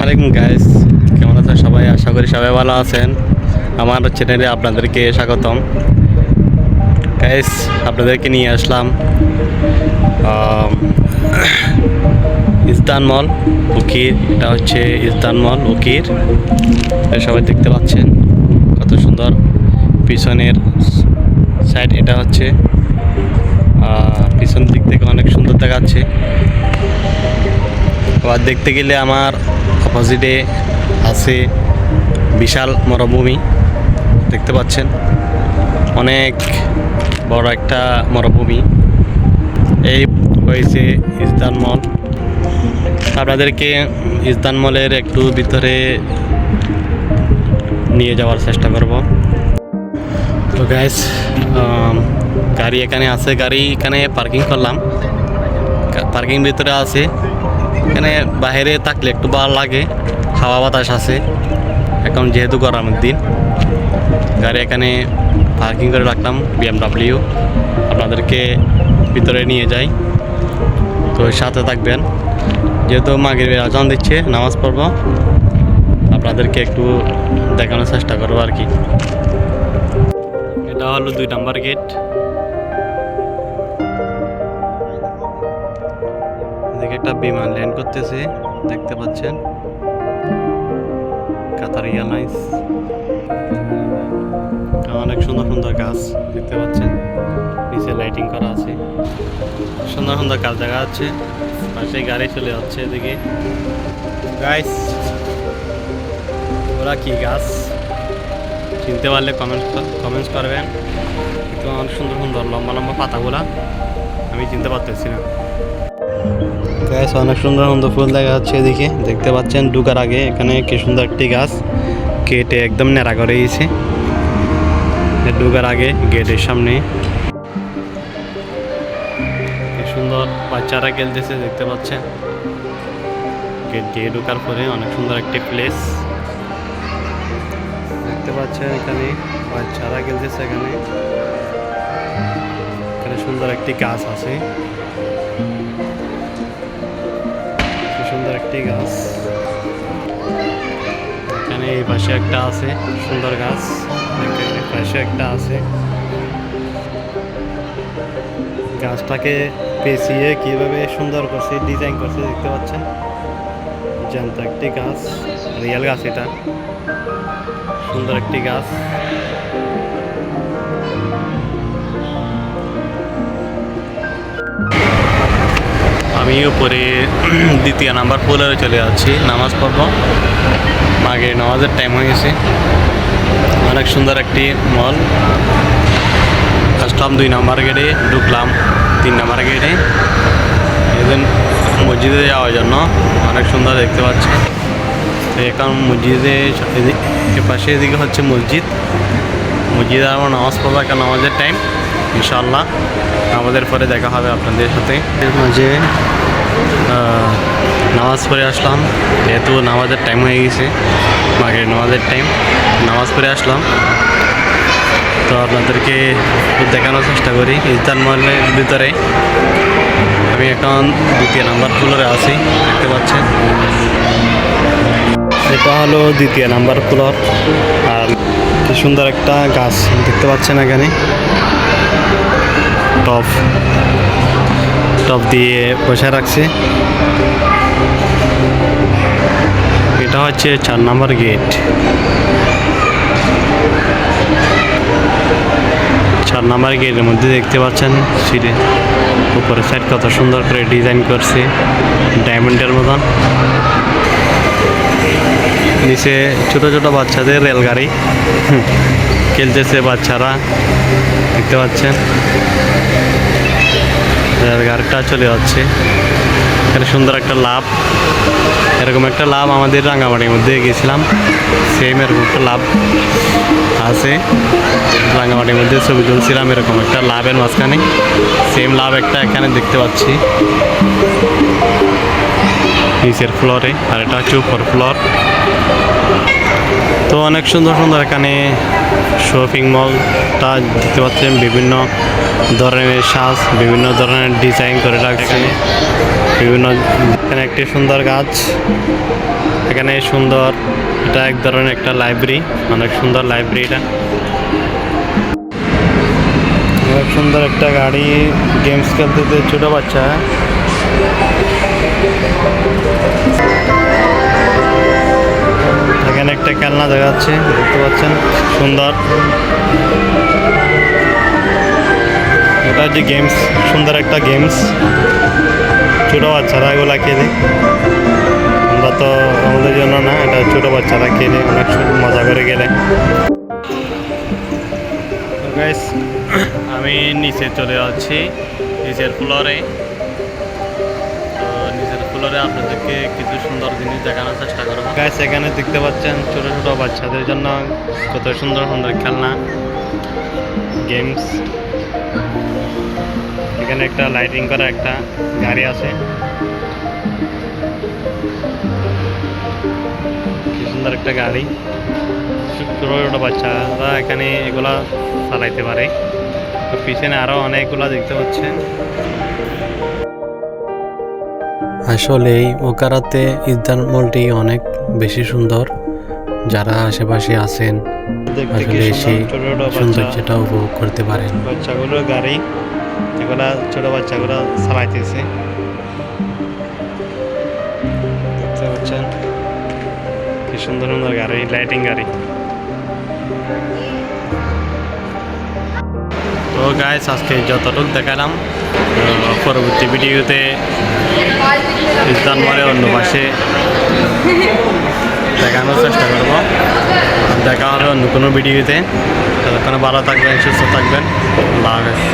আলাইকুম গাইস, কেমন আছেন সবাই? আশা করি সবাই ভালো আছেন। আমার চ্যানেলে আপনাদেরকে স্বাগতম। গাইস, আপনাদেরকে নিয়ে আসলাম ইস্তান মল উকির। এটা হচ্ছে ইস্তান মল উকির। সবাই দেখতে পাচ্ছেন কত সুন্দর পিছনের সাইড। এটা হচ্ছে পিছন দিক থেকে অনেক সুন্দর দেখাচ্ছে। আবার দেখতে গেলে আমার অপোজিটে আছে বিশাল মরুভূমি, দেখতে পাচ্ছেন অনেক বড় একটা মরুভূমি। এই হয়েছে ইস্তান মল। আপনাদেরকে ইস্তান মলের একটু ভিতরে নিয়ে যাওয়ার চেষ্টা করব। তো গাইস, গাড়ি এখানে আছে, গাড়ি এখানে পার্কিং করলাম, পার্কিং ভিতরে আছে। এখানে বাইরে থাকলে একটু ভালো লাগে, হাওয়া বাতাস আছে। এখন যেহেতু গরমের দিন, গাড়ি এখানে পার্কিং করে রাখলাম BMW। আপনাদেরকে ভিতরে নিয়ে যাই, তো সাথে থাকবেন। যেহেতু মাগরিবের আজান দিচ্ছে, নামাজ পড়ব, আপনাদেরকে একটু দেখানোর চেষ্টা করবো আর কি। এটা হলো 2 নম্বর গেট। এদিকে একটা বিমান ল্যান্ড করতেছে, দেখতে পাচ্ছেন, কাতার এয়ারলাইন্স। অনেক সুন্দর সুন্দর গাছ দেখতে পাচ্ছেন, নিচে লাইটিং করা আছে, সুন্দর সুন্দর গাছ দেখা যাচ্ছে। পাশে গাড়ি চলে যাচ্ছে এদিকে। গাইস, ওরা কি গাছ চিনতে পারলে কমেন্টস করবেন। কিন্তু অনেক সুন্দর সুন্দর লম্বা লম্বা পাতাগুলা আমি চিনতে পারতেছি না। গাছ অনেক সুন্দর সুন্দর ফুল দেখা যাচ্ছে এদিকে, দেখতে পাচ্ছেন। ঢুকার আগে এখানে কি সুন্দর একটি গাছ কেটে একদম ন্যাড়া করে দিয়েছে। ঢুকার আগে গেটের সামনে কি সুন্দর বাচ্চারা খেলতেছে, দেখতে পাচ্ছেন। গেট দিয়ে ঢুকার পরে অনেক সুন্দর একটি প্লেস দেখতে পাচ্ছেন। এখানে বাচ্চারা খেলতেছে, এখানে সুন্দর একটি গাছ আছে, সুন্দর একটি গাছ। এখানে এই পাশে একটা আছে সুন্দর গাছ, পাশে একটা আছে। গাছটাকে পেঁচিয়ে কিভাবে সুন্দর করছে, ডিজাইন করছে, দেখতে পাচ্ছেন। জ্যান্ত একটি গাছ, রিয়েল গাছ, এটা সুন্দর একটি গাছ। আমি উপরে 2 নাম্বার ফ্লোরে চলে যাচ্ছি, নামাজ পড়ব। আগে নামাজের টাইম হয়ে গেছে। অনেক সুন্দর একটি মল। আসলাম 2 নাম্বার গেটে, ঢুকলাম 3 নাম্বার গেটে। এদিন মসজিদে যাওয়ার জন্য অনেক সুন্দর দেখতে পাচ্ছি। এখন মসজিদে পাশে এদিকে হচ্ছে মসজিদে আমার নামাজ পড়বো। এখন নামাজের টাইম, ইনশাআল্লাহ আমাদের পরে দেখা হবে আপনাদের সাথে। এর মাঝে নামাজ পড়ে আসলাম, যেহেতু নামাজের টাইম হয়ে গেছে, মাগরিব নামাজের টাইম, নামাজ পড়ে আসলাম। তো আপনাদেরকে দেখানোর চেষ্টা করি ইস্তান মলের ভিতরে। আমি এখন 2 নাম্বার ফ্লোরে আছি, দেখতে পাচ্ছেন। এটা হলো 2 নাম্বার ফ্লোর। আর কি সুন্দর একটা গাছ দেখতে পাচ্ছেন এখানে, টপ দিয়ে বসে রাখছে। এটা হচ্ছে 4 নাম্বার গেট। 4 নাম্বার গেটের মধ্যে দেখতে পাচ্ছেন সিঁড়ি উপরের সাইড কত সুন্দর করে ডিজাইন করছে, ডায়মন্ডের মতন। নিচে ছোট ছোট বাচ্চাদের রেলগাড়ি খেলতেছে বাচ্চারা, দেখতে পাচ্ছেন। রেলগাড়িটা চলে যাচ্ছে। এখানে সুন্দর একটা লাভ, এরকম একটা লাভ আমাদের রাঙ্গামাটির মধ্যে গেছিলাম, সেম এরকম একটা লাভ আছে রাঙ্গামাটির মধ্যে। ছবি তুলছিলাম এরকম একটা লাভের মাঝখানে, সেম লাভ একটা এখানে দেখতে পাচ্ছি নিচের ফ্লোরে। আর এটা হচ্ছে উপর ফ্লোর। তো অনেক সুন্দর সুন্দর এখানে শপিং মলটা দেখতে পাচ্ছেন। বিভিন্ন ধরনের সাজ, বিভিন্ন ধরনের ডিজাইন করে রাখছে। বিভিন্ন এখানে একটি সুন্দর গাছ, এখানে সুন্দর, এটা এক ধরনের একটা লাইব্রেরি, অনেক সুন্দর লাইব্রেরি এটা। অনেক সুন্দর একটা গাড়ি, গেমস খেলতে ছোট বাচ্চা। এখানে একটা খেলনা দেখা যাচ্ছে, দেখতে পাচ্ছেন, সুন্দর। এটা যে গেমস, সুন্দর একটা গেমস, ছোট বাচ্চারা এগুলা খেলে। আমরা তো আমাদের জন্য না, এটা ছোট বাচ্চারা খেলে অনেক মজা করে গেলে। গাইস, আমি নিচে চলে যাচ্ছি, নিচের ফ্লোরে। তো নিচের ফ্লোরে আপনাদেরকে কিছু সুন্দর জিনিস দেখানোর চেষ্টা করবো। গাইস, এখানে দেখতে পাচ্ছেন ছোট ছোট বাচ্চাদের জন্য কত সুন্দর সুন্দর খেলনা, গেমস। এখানে একটা লাইটিং করা একটা গাড়ি আছে, কি সুন্দর একটা গাড়ি। ছোট ছোট বাচ্চারা এখানে এগুলা চালাইতে পারে। তো পিছনে আরো অনেকগুলা দেখতে পাচ্ছেন। আসলে ওকারাতে ইদ্দার মলটি অনেক বেশি সুন্দর। যারা আশেপাশে আছেন আসলে এসে সৌন্দর্যটা উপভোগ করতে পারেন। বাচ্চাগুলোর গাড়ি, এগুলা ছোট বাচ্চাগুলো চালাইতেছে, দেখতে পাচ্ছেন কি সুন্দর সুন্দর গাড়ি, লাইটিং গাড়ি। তো গাইস, আজকে যতটুকু দেখালাম, পরবর্তী ভিডিওতে ইস্তানবুলে অন্য পাশে দেখানোর চেষ্টা করব। দেখা হবে অন্য কোনো ভিডিওতে। ততক্ষণে ভালো থাকবেন, সুস্থ থাকবেন। আল্লাহ হাফেজ।